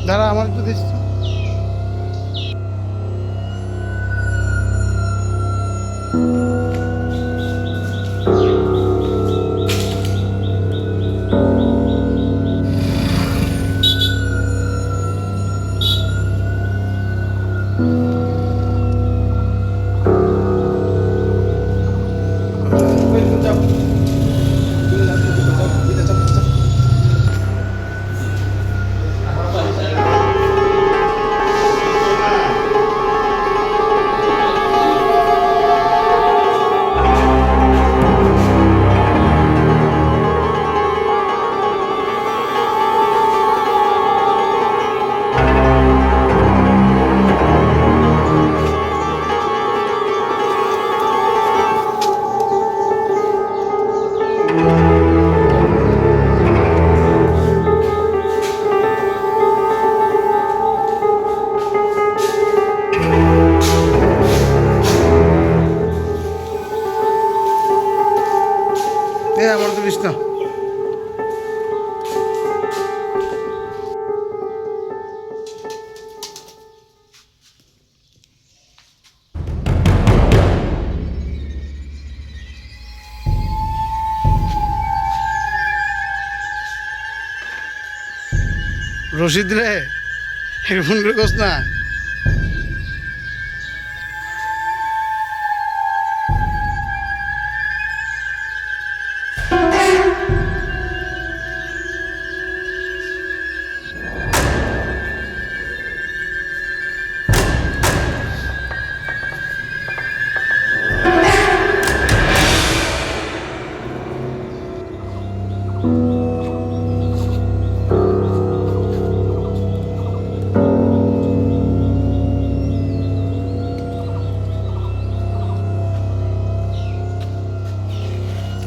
দাঁড়া আমার একটু দিচ্ছি। আমার তো দিস না। রশিদ রে ফোন করে কস না।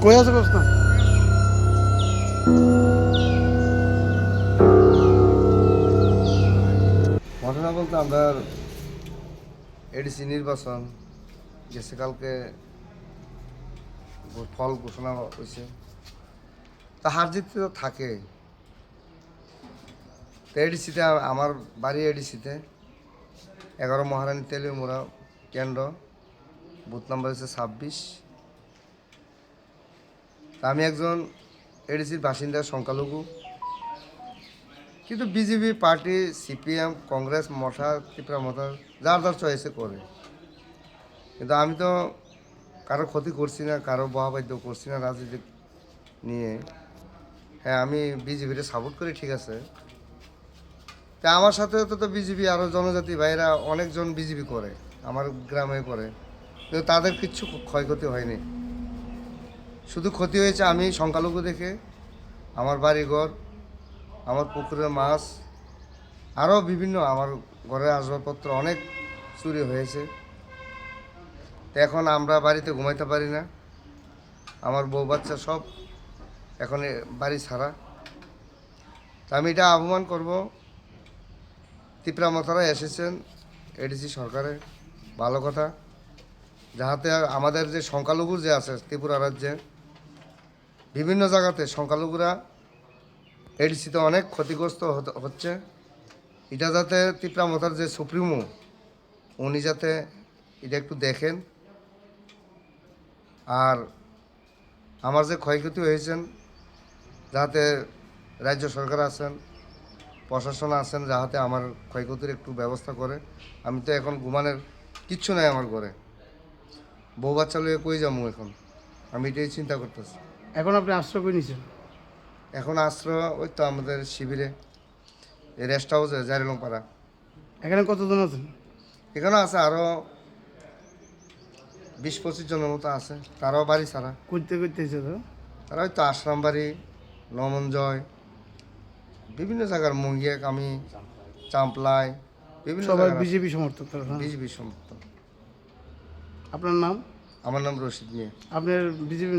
কই আছে কস না। ঘটনা বলতে আমরা এডিসি নির্বাচন গেছে কালকে ফল ঘোষণা হয়েছে, তা হার জিত তো থাকে। তো এডিসিতে আমার বাড়ি এডিসিতে 11 মহারানী তেলিমোড়া কেন্দ্র, বুথ নাম্বার হচ্ছে 26। তা আমি একজন এডিসির বাসিন্দা, সংখ্যালঘু, কিন্তু BJP party, CPM, Congress, Motha, Tripura Motha যার যার চয়েসে করে, কিন্তু আমি তো কারো ক্ষতি করছি না, কারো বহাবাদ্য করছি না রাজনীতি নিয়ে। হ্যাঁ, আমি বিজেপিকে সাপোর্ট করি, ঠিক আছে। তা আমার সাথে তো বিজেপি আরও জনজাতি ভাইরা অনেকজন বিজেপি করে, আমার গ্রামে করে, কিন্তু তাদের কিচ্ছু ক্ষয়ক্ষতি হয়নি। শুধু ক্ষতি হয়েছে আমি সংখ্যালঘু দেখে আমার বাড়িঘর, আমার পুকুরের মাছ, আরও বিভিন্ন আমার ঘরের আসবাবপত্র অনেক চুরি হয়েছে। তো এখন আমরা বাড়িতে ঘুমাইতে পারি না, আমার বউ বাচ্চা সব এখন বাড়ি ছাড়া। তা আমি এটা আহ্বান করব, ত্রিপুরা মথারা এসেছেন এডিসি সরকারে, ভালো কথা, যাহাতে আমাদের যে সংখ্যালঘু যে আছে ত্রিপুরা রাজ্যে বিভিন্ন জায়গাতে সংখ্যালঘুরা এডিসিতে অনেক ক্ষতিগ্রস্ত হচ্ছে। এটা যাতে ত্রিপুরা মথার যে সুপ্রিমো উনি যাতে এটা একটু দেখেন, আর আমার যে ক্ষয়ক্ষতি হয়েছেন যাতে রাজ্য সরকার আছেন, প্রশাসন আছেন, যাহাতে আমার ক্ষয়ক্ষতির একটু ব্যবস্থা করে। আমি তো এখন ঘুমানোর কিচ্ছু নাই আমার ঘরে, বউ বাচ্চা লইয়ে কই যাবো এখন, আমি এটাই চিন্তা করতেছি। এখন আপনি আশ্রয় করে নিয়েছেন? এখন আশ্রয় ওই তো আমাদের শিবিরে, এই রেস্ট হাউসে জারিলংপাড়া। এখানে কতজন আছেন? এখানে আছে আরও 20-25 জনের মতো আছে, তারাও বাড়ি ছাড়া। করতে করতে এসে তো তারা হয়তো আশ্রাম বাড়ি, নমনজয়, বিভিন্ন জায়গার মুঙ্গিয়া কামি, চাম্পলাই, বিভিন্ন সবাই বিজেপি সমর্থক তারা, হ্যাঁ? বিজেপি সমর্থক। আপনার নাম? আমার নাম রশিদ মিয়া। আপনার বিজেপি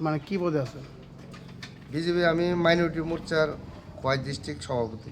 মানে কি পদে আছেন? বিজেপি আমি মাইনরিটি মোর্চার খোয়াই ডিস্ট্রিক্ট সভাপতি।